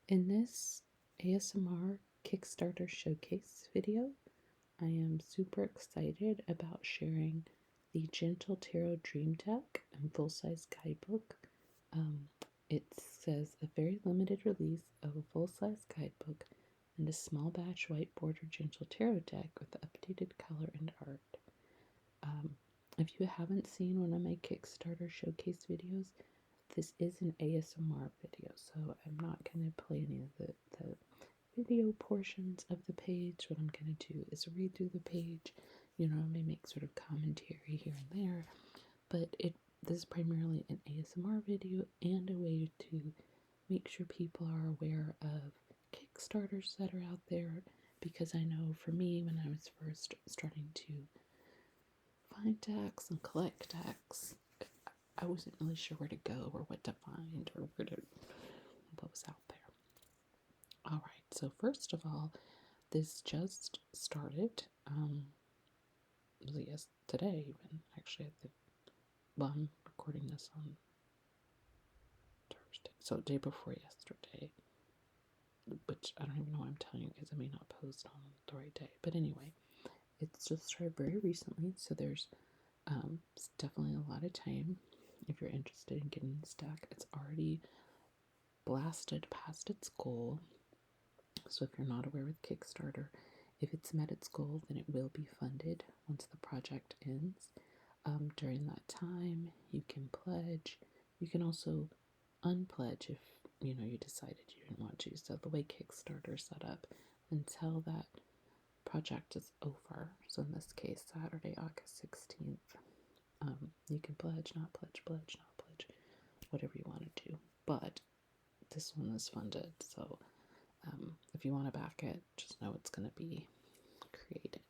In this ASMR Kickstarter showcase video, I am super excited about sharing the Gentle Tarot Dream Deck and full-size guidebook. It says a very limited release of a full-size guidebook and a small batch white border Gentle Tarot deck with updated color and art. If you haven't seen one of my Kickstarter showcase videos, this is an ASMR video, so I'm not going to play any of the video portions of the page. What I'm going to do is read through the page. I may make sort of commentary here and there, but this is primarily an ASMR video and a way to make sure people are aware of Kickstarters that are out there, because I know for me, when I was first starting to find decks and collect decks, I wasn't really sure where to go or what to find or what was out there. All right, so first of all, this just started. Yes, today even. Actually, I'm recording this on Thursday, so day before yesterday. Which I don't even know why I'm telling you, because I may not post on the right day. But anyway, it's just started very recently, so there's definitely a lot of time. If you're interested in getting this deck, it's already blasted past its goal. So if you're not aware with Kickstarter, if it's met its goal, then it will be funded once the project ends. During that time, you can pledge. You can also unpledge if you decided you didn't want to. So the way Kickstarter is set up, until that project is over, so in this case Saturday, August 16th, you can pledge, not pledge, pledge, not pledge, whatever you want to do. But this one is funded, so if you want to back it, just know it's going to be created.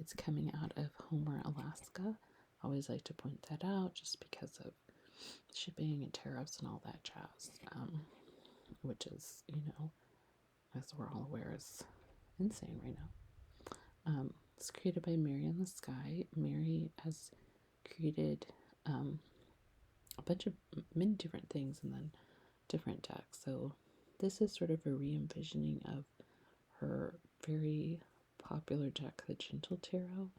It's coming out of Homer, Alaska. I always like to point that out just because of shipping and tariffs and all that jazz, which is, as we're all aware, is insane right now. It's created by Mari in the Sky. Mari has created a bunch of many different things and then different decks. So this is sort of a re-envisioning of her very popular deck, the Gentle Tarot.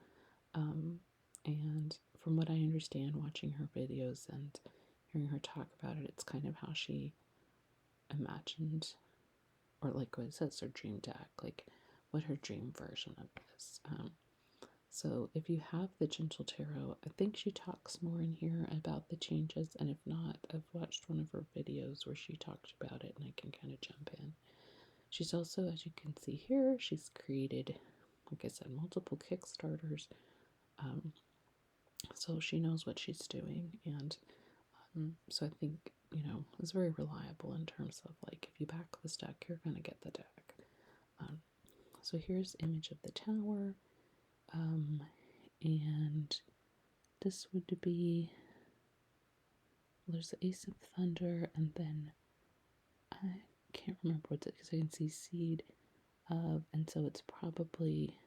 And from what I understand, watching her videos and hearing her talk about it, it's kind of how she imagined, or like what it says, her dream deck, like what her dream version of this. So if you have the Gentle Tarot, I think she talks more in here about the changes, and if not, I've watched one of her videos where she talked about it and I can kind of jump in. She's also, as you can see here, she's created, like I said, multiple Kickstarters. So she knows what she's doing, and so I think, it's very reliable in terms of, like, if you back this deck, you're going to get the deck. So here's image of the tower, and this would be, there's the Ace of Thunder, and then I can't remember what it is, because I can see Seed of, and so it's probably,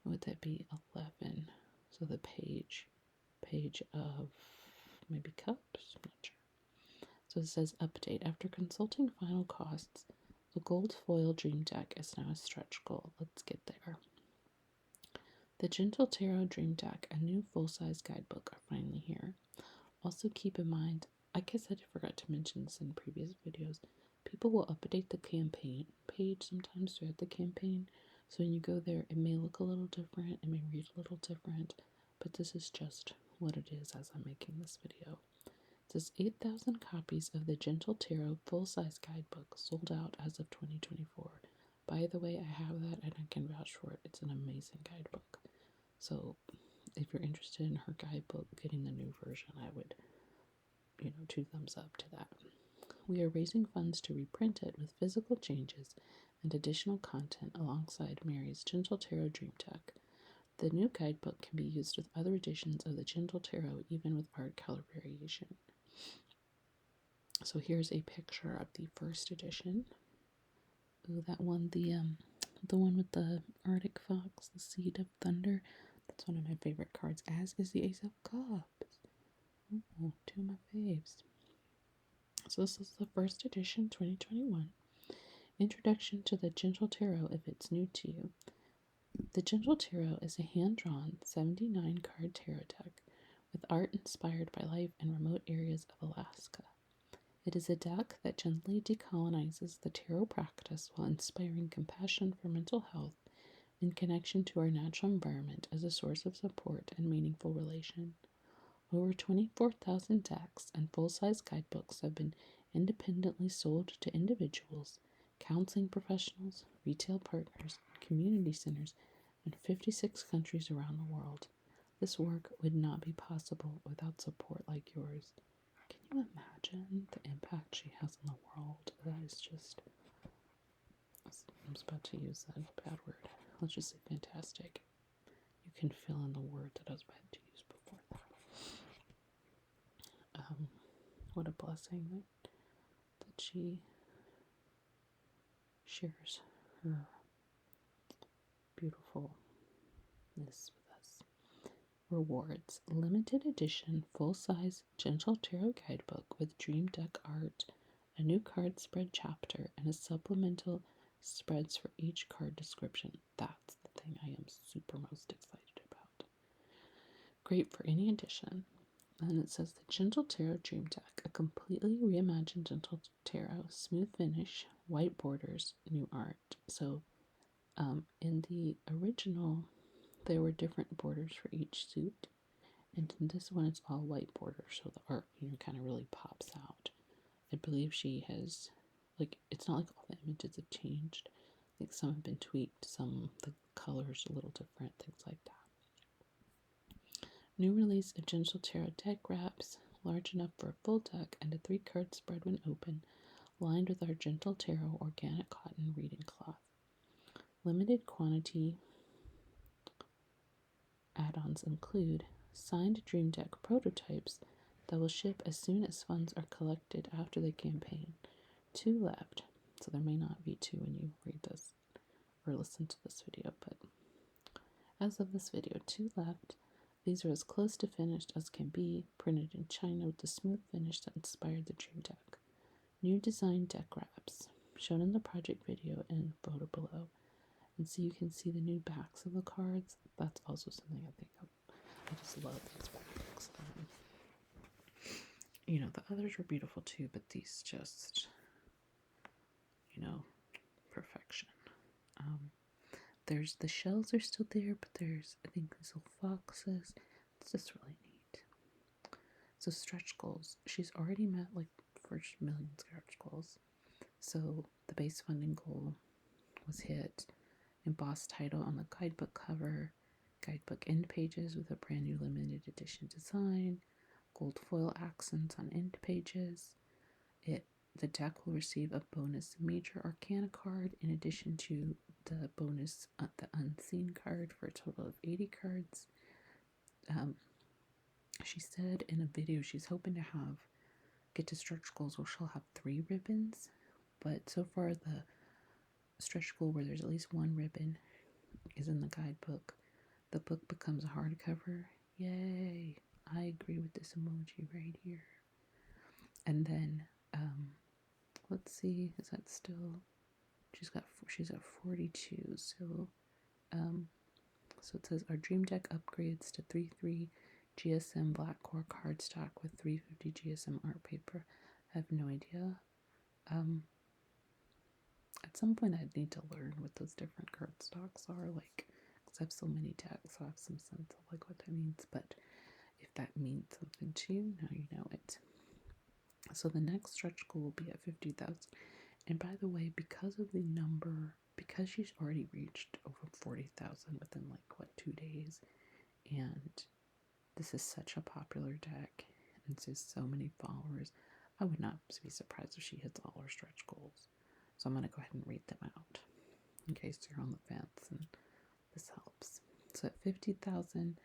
what would that be, 11, so the page of maybe Cups, I'm not sure. So it says update. After consulting final costs, the gold foil dream deck is now a stretch goal. Let's get there. The Gentle Tarot Dream Deck, a new full-size guidebook, are finally here. Also keep in mind, I guess I forgot to mention this in previous videos, people will update the campaign page sometimes throughout the campaign. So when you go there, it may look a little different, it may read a little different, but this is just what it is as I'm making this video. It says 8,000 copies of the Gentle Tarot full-size guidebook sold out as of 2024. By the way, I have that and I can vouch for it. It's an amazing guidebook. So if you're interested in her guidebook, getting the new version, I would, 2 thumbs up to that. We are raising funds to reprint it with physical changes and additional content alongside Mari's Gentle Tarot Dream Deck. The new guidebook can be used with other editions of the Gentle Tarot, even with art color variation. So here's a picture of the first edition. Ooh, that one, the one with the Arctic Fox, the Seed of Thunder. That's one of my favorite cards, as is the Ace of Cups. Oh, 2 of my faves. So this is the first edition, 2021. Introduction to the Gentle Tarot if it's new to you. The Gentle Tarot is a hand-drawn 79 card tarot deck with art inspired by life in remote areas of Alaska. It is a deck that gently decolonizes the tarot practice while inspiring compassion for mental health and connection to our natural environment as a source of support and meaningful relation. Over 24,000 decks and full-size guidebooks have been independently sold to individuals, counseling professionals, retail partners, and community centers in 56 countries around the world. This work would not be possible without support like yours. Can you imagine the impact she has on the world? That is just... I was about to use that bad word. Let's just say fantastic. You can fill in the word that I was about to use before that. What a blessing that she shares her beautifulness with us. Rewards. Limited edition, full-size Gentle Tarot Guidebook with Dream Deck art, a new card spread chapter, and a supplemental spreads for each card description. That's the thing I am super most excited about. Great for any edition. And it says the Gentle Tarot Dream Deck, a completely reimagined Gentle Tarot, smooth finish, white borders, new art. So in the original, there were different borders for each suit. And in this one, it's all white borders, so the art, kind of really pops out. I believe she has, it's not like all the images have changed. I think some have been tweaked, some, the colors a little different, things like that. New release of Gentle Tarot deck wraps, large enough for a full deck and a 3-card spread when open, lined with our Gentle Tarot organic cotton reading cloth. Limited quantity add-ons include signed Dream Deck prototypes that will ship as soon as funds are collected after the campaign. 2 left, so there may not be 2 when you read this or listen to this video, but as of this video, 2 left. These are as close to finished as can be, printed in China with the smooth finish that inspired the Dream Deck. New design deck wraps, shown in the project video and photo below. And so you can see the new backs of the cards. That's also something I think I just love these backs. The others were beautiful too, but these just, perfection. There's the shells are still there, but there's, I think, these little foxes. It's just really neat. So stretch goals. She's already met like first million stretch goals. So the base funding goal was hit. Embossed title on the guidebook cover. Guidebook end pages with a brand new limited edition design. Gold foil accents on end pages. The deck will receive a bonus Major Arcana card in addition to the bonus the Unseen card for a total of 80 cards. She said in a video she's hoping to get to stretch goals where she'll have 3 ribbons, but so far the stretch goal where there's at least 1 ribbon is in the guidebook. The book becomes a hardcover. Yay! I agree with this emoji right here. And then let's see, is that still? She's at 42. So it says our Dream Deck upgrades to 3/3 GSM black core cardstock with 350 GSM art paper. I have no idea. At some point I'd need to learn what those different cardstocks are, because I have so many decks, so I have some sense of what that means. But if that means something to you, now you know it. So the next stretch goal will be at 50,000. And by the way, because she's already reached over 40,000 within 2 days, and this is such a popular deck and has so many followers, I would not be surprised if she hits all her stretch goals. So I'm going to go ahead and read them out in case you're on the fence and this helps. So at 50,000,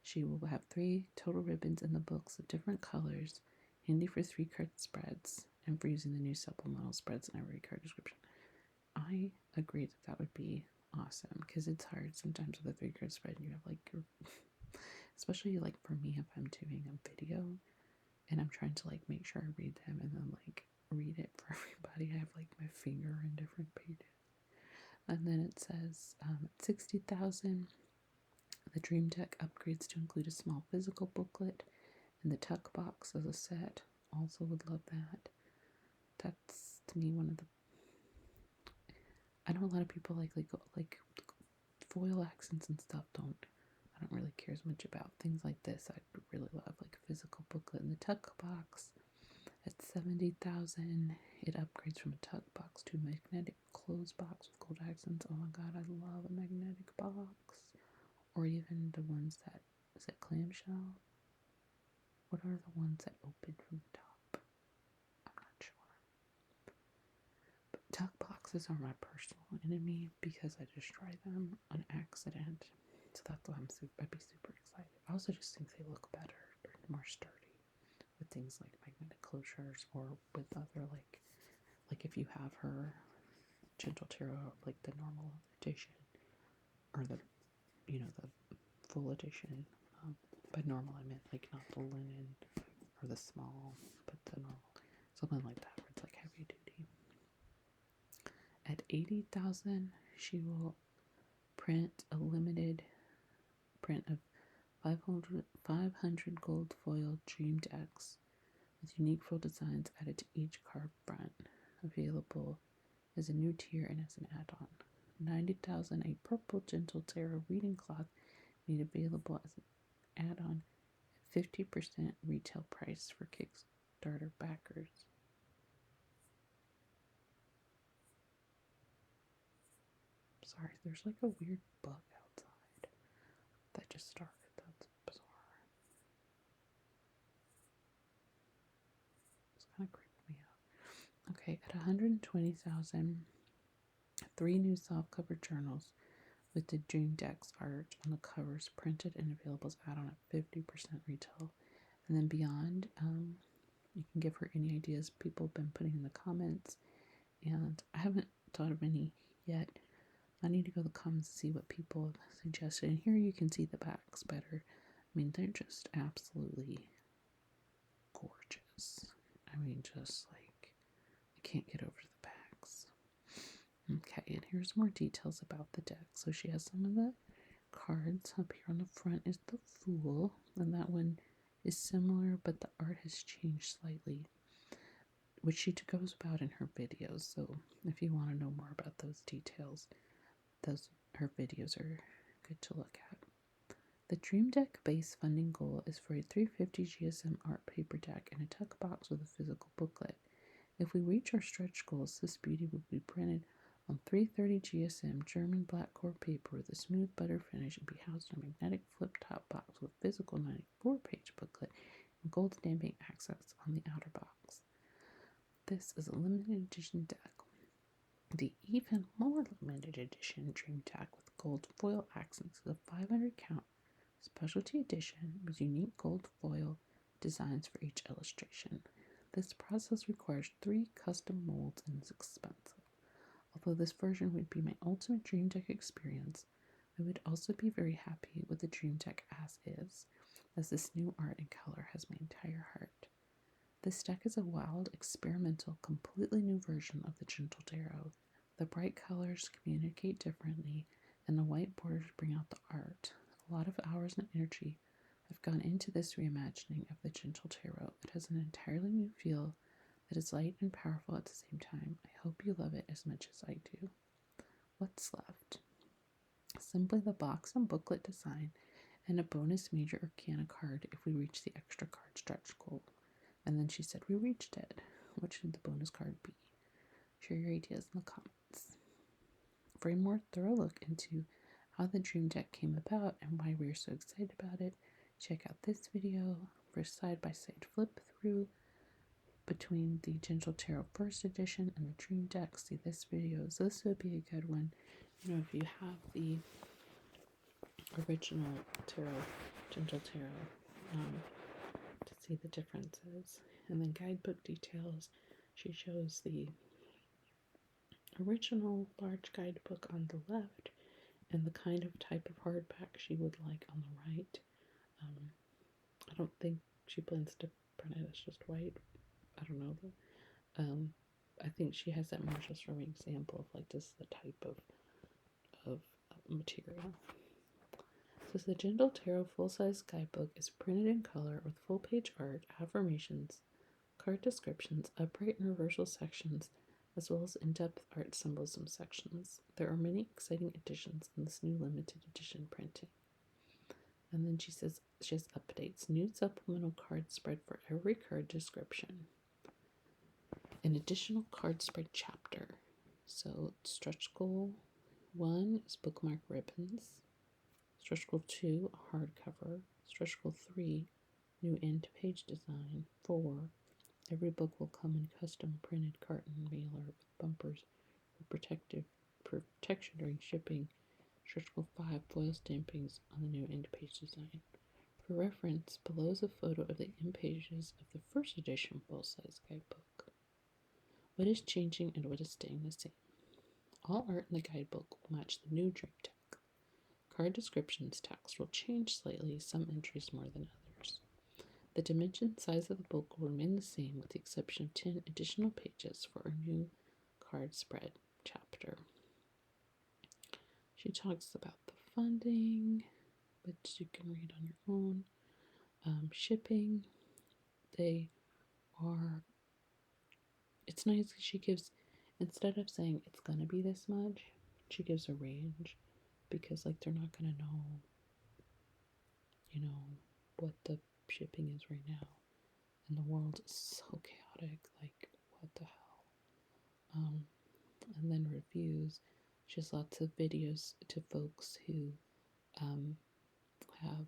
she will have 3 total ribbons in the books of different colors, handy for 3-card spreads, and for using the new supplemental spreads in every card description. I agree that would be awesome, because it's hard sometimes with a 3-card spread, and you have your, especially for me, if I'm doing a video, and I'm trying to like make sure I read them and then like read it for everybody. I have like my finger in different pages. And then it says 60,000. The Dream Deck upgrades to include a small physical booklet and the tuck box as a set. Also would love that. That's to me one of the. I know a lot of people like foil accents and stuff. I don't really care as much about things like this. I'd really love like a physical booklet and the tuck box. At 70,000, it upgrades from a tuck box to a magnetic clothes box with gold accents. Oh my god, I love a magnetic box. Or even the ones that, is it clamshell? What are the ones that open from the top? I'm not sure. But tuck boxes are my personal enemy because I destroy them on accident. So that's why I'd be super excited. I also just think they look better or more sturdy with things like magnetic closures, or with other like if you have her Gentle Tarot, like the normal edition, or the full edition. By normal I meant like not the linen or the small, but the normal, something like that where it's like heavy duty. At 80,000, she will print a limited print of 500 gold foil Dream Decks with unique foil designs added to each card front, available as a new tier and as an add-on. 90,000, a purple Gentle Tarot reading cloth made available as an add-on at 50% retail price for Kickstarter backers. Sorry, there's like a weird bug outside that just started. That's bizarre. It's kind of creeping me out. Okay, at 120,000, 3 new softcover journals with the Dream Decks art on the covers printed and available as add-on at 50% retail. And then beyond, you can give her any ideas people have been putting in the comments. And I haven't thought of any yet. I need to go to the comments to see what people have suggested. And here you can see the backs better. I mean, they're just absolutely gorgeous. I mean, just like, I can't get over the backs. Okay, and here's more details about the deck. So she has some of the cards. Up here on the front is the Fool, and that one is similar, but the art has changed slightly, which she goes about in her videos. So if you want to know more about those details, her videos are good to look at. The Dream Deck base funding goal is for a 350 GSM art paper deck and a tuck box with a physical booklet. If we reach our stretch goals, this beauty will be printed on 330 GSM German black core paper with a smooth butter finish and be housed in a magnetic flip-top box with physical 94-page booklet and gold stamping accents on the outer box. This is a limited edition deck. The even more limited edition Dream Deck with gold foil accents is a 500 count specialty edition with unique gold foil designs for each illustration. This process requires 3 custom molds and is expensive. Although this version would be my ultimate Dream Deck experience, I would also be very happy with the Dream Deck as is, as this new art and color has my entire heart. This deck is a wild, experimental, completely new version of the Gentle Tarot. The bright colors communicate differently, and the white borders bring out the art. A lot of hours and energy have gone into this reimagining of the Gentle Tarot. It has an entirely new feel that is light and powerful at the same time. I hope you love it as much as I do. What's left? Simply the box and booklet design and a bonus major arcana card if we reach the extra card stretch goal. And then she said we reached it. What should the bonus card be? Share your ideas in the comments. For a more thorough look into how the Dream Deck came about and why we're so excited about it, check out this video for a side-by-side flip through between the Gentle Tarot First Edition and the Dream Deck. See this video. So this would be a good one. You know, if you have the original Tarot, Gentle Tarot, to see the differences. And then Guidebook details. She shows the original large guidebook on the left and the kind of type of hardback she would like on the right. I don't think she plans to printed. It's just white. I don't know. I think she has that more just from an example of like this is the type of material. So the Gentle Tarot full-size guidebook is printed in color with full-page art, affirmations, card descriptions, upright and reversal sections, as well as in-depth art symbolism sections. There are many exciting additions in this new limited edition printing. And then she says she has updates. New supplemental card spread for every card description. An additional card spread chapter. So stretch goal 1 is bookmark ribbons. Stretch goal 2, a hardcover. Stretch goal 3, new end page design. 4, every book will come in custom printed carton mailer with bumpers for protection during shipping. Stretch goal 5, foil stampings on the new end page design. For reference, below is a photo of the end pages of the first edition full-size guidebook. What is changing and what is staying the same? All art in the guidebook will match the new dream deck. Card descriptions text will change slightly, some entries more than others. The dimension size of the book will remain the same with the exception of 10 additional pages for our new card spread chapter. She talks about the funding, which you can read on your own. Shipping, it's nice because she gives, instead of saying it's going to be this much, she gives a range because like they're not going to know, what the shipping is right now. And the world is so chaotic, like what the hell. And then reviews. She has lots of videos to folks who have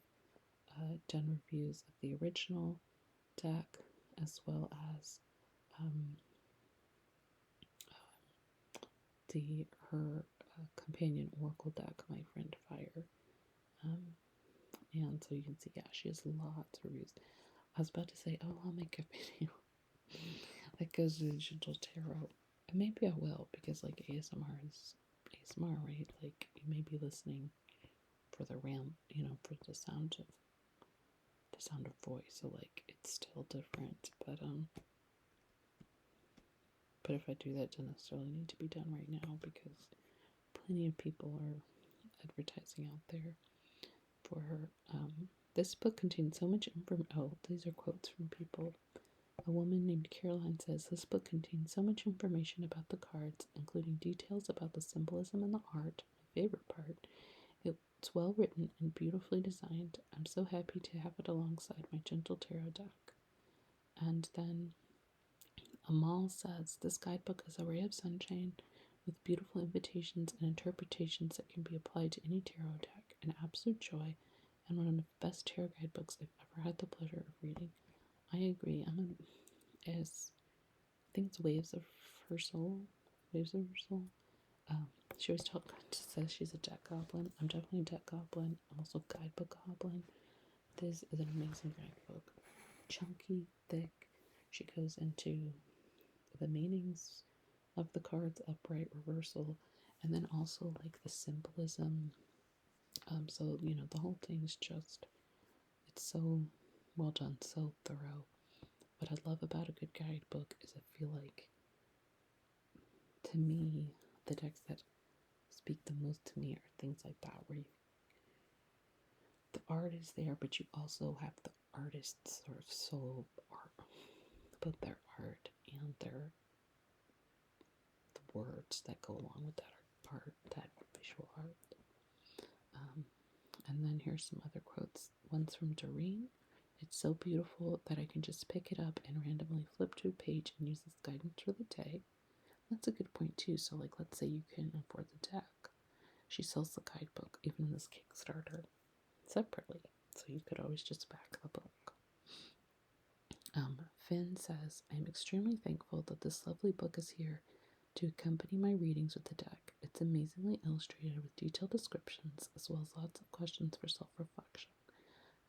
done reviews of the original deck as well as her companion oracle deck, My Friend Fire. And so you can see, she has lots of reviews. I was about to say, I'll make a video that goes to Gentle Tarot. And maybe I will, because like ASMR is ASMR, right? Like you may be listening for the for the sound of voice. So like it's still different, but if I do that, it doesn't necessarily need to be done right now because plenty of people are advertising out there for her. This book contains so much information. Oh, these are quotes from people. A woman named Caroline says, this book contains so much information about the cards, including details about the symbolism and the art, my favorite part. It's well written and beautifully designed. I'm so happy to have it alongside my Gentle Tarot deck. And then Amal says, this guidebook is a ray of sunshine with beautiful invitations and interpretations that can be applied to any tarot deck. An absolute joy and one of the best tarot guidebooks I've ever had the pleasure of reading. I agree. I think it's Waves of Her Soul. She always says she's a deck goblin. I'm definitely a deck goblin. I'm also a guidebook goblin. This is an amazing guidebook. Chunky, thick. She goes into the meanings of the cards, upright, reversal, and then also like the symbolism. So the whole thing's just, it's so well done, so thorough. What I love about a good guidebook is I feel like, to me, the decks that speak the most to me are things like that, where the art is there, but you also have the artist's sort of soul art, both their art and the words that go along with that art, that visual art. And then here's some other quotes. One's from Doreen. It's so beautiful that I can just pick it up and randomly flip to a page and use this guidance for the day. That's a good point too. So like, let's say you can afford the deck. She sells the guidebook, even in this Kickstarter, separately. So you could always just back the book. Finn says, I'm extremely thankful that this lovely book is here to accompany my readings with the deck. It's amazingly illustrated with detailed descriptions, as well as lots of questions for self-reflection.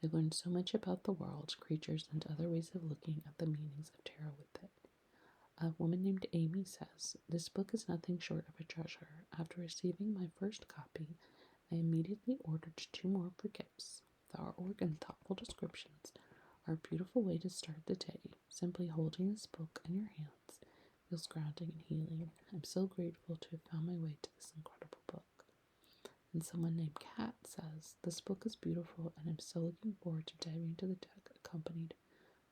I've learned so much about the world, creatures, and other ways of looking at the meanings of tarot with it. A woman named Amy says, this book is nothing short of a treasure. After receiving my first copy, I immediately ordered 2 more for gifts. The artwork and thoughtful descriptions are a beautiful way to start the day. Simply holding this book in your hands feels grounding and healing. I'm so grateful to have found my way to this incredible book. And someone named Kat says, this book is beautiful and I'm so looking forward to diving into the deck accompanied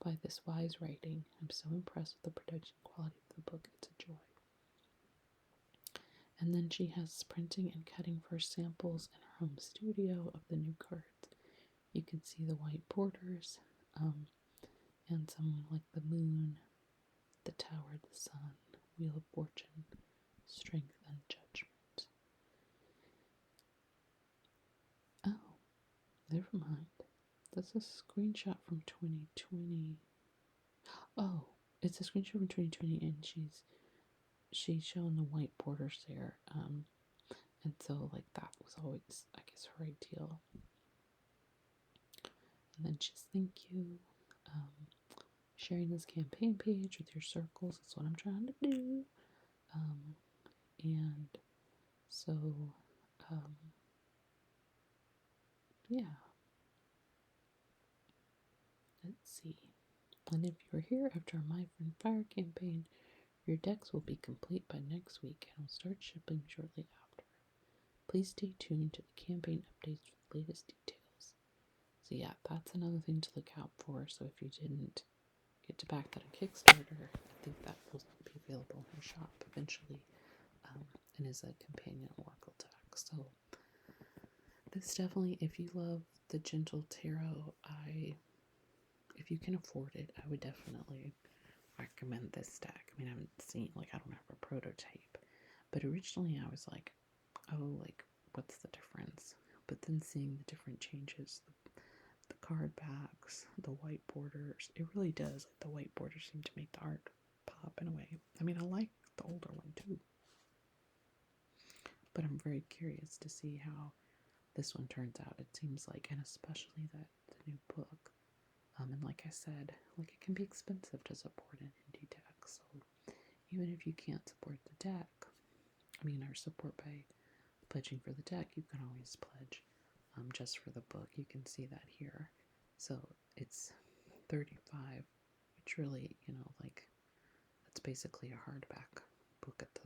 by this wise writing. I'm so impressed with the production quality of the book. It's a joy. And then she has printing and cutting first samples in her home studio of the new cards. You can see the white borders, and some like the moon, the tower, the sun, wheel of fortune, strength, and judgment. Oh, never mind. That's a screenshot from 2020. Oh, it's a screenshot from 2020, and she's showing the white borders there. And so like that was always, I guess, her ideal. And then she's thank you. Sharing this campaign page with your circles is what I'm trying to do. And so, yeah. Let's see. And if you're here after our My Friend Fire campaign, your decks will be complete by next week and will start shipping shortly after. Please stay tuned to the campaign updates for the latest details. So yeah, that's another thing to look out for. So if you didn't get to back that on Kickstarter, I think that will be available in her shop eventually, and is a companion Oracle deck. So this definitely, if you love the Gentle Tarot, if you can afford it, I would definitely recommend this deck. I mean, I haven't seen, like, I don't have a prototype, but originally I was like, oh, like, what's the difference? But then seeing the different changes, the card backs, the white borders, it really does. Like, the white borders seem to make the art pop in a way. I mean, I like the older one too, but I'm very curious to see how this one turns out. It seems like, and especially that the new book, and like I said, like, it can be expensive to support an indie deck. So even if you can't support the deck, I mean, or support by pledging for the deck, you can always pledge just for the book. You can see that here. So it's $35, which really, like, that's basically a hardback book at the,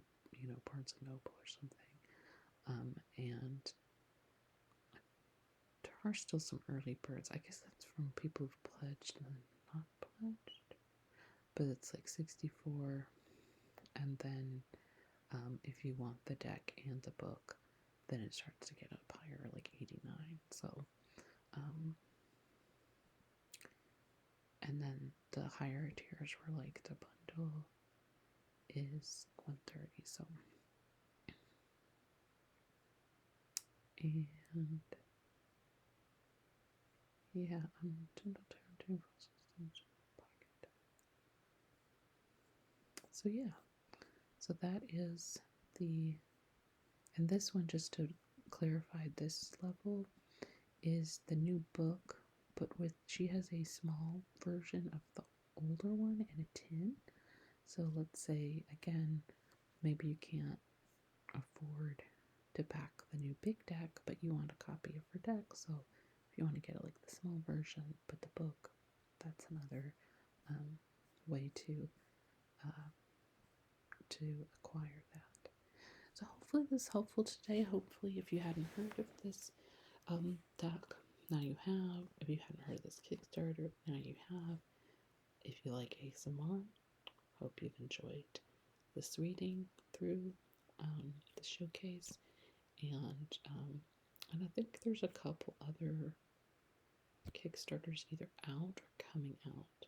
Barnes and Noble or something. And there are still some early birds. I guess that's from people who've pledged and not pledged. But it's like 64, and then if you want the deck and the book, then it starts to get up higher, like 89. So, and then the higher tiers were like the bundle is 130. So, and yeah, Gentle Tarot Systems pocket. So yeah, so that is and this one, just to clarify, this level is the new book, but she has a small version of the older one in a tin. So let's say, again, maybe you can't afford to back the new big deck, but you want a copy of her deck. So if you want to get like the small version, but the book, that's another way to acquire that. So hopefully this is helpful today. Hopefully, if you hadn't heard of this deck, now you have. If you hadn't heard of this Kickstarter, now you have. If you like ASMR, hope you've enjoyed this reading through the showcase. And I think there's a couple other Kickstarters either out or coming out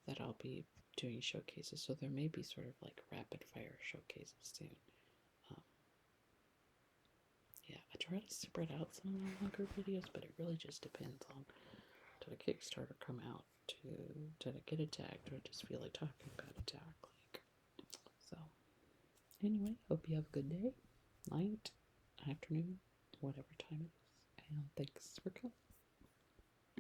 that I'll be doing showcases. So there may be sort of like rapid fire showcases soon. Yeah, I try to spread out some of the longer videos, but it really just depends on, did a Kickstarter come out, did I get a tag, do I just feel like talking about a tag, like, so, anyway, hope you have a good day, night, afternoon, whatever time it is, and thanks for coming.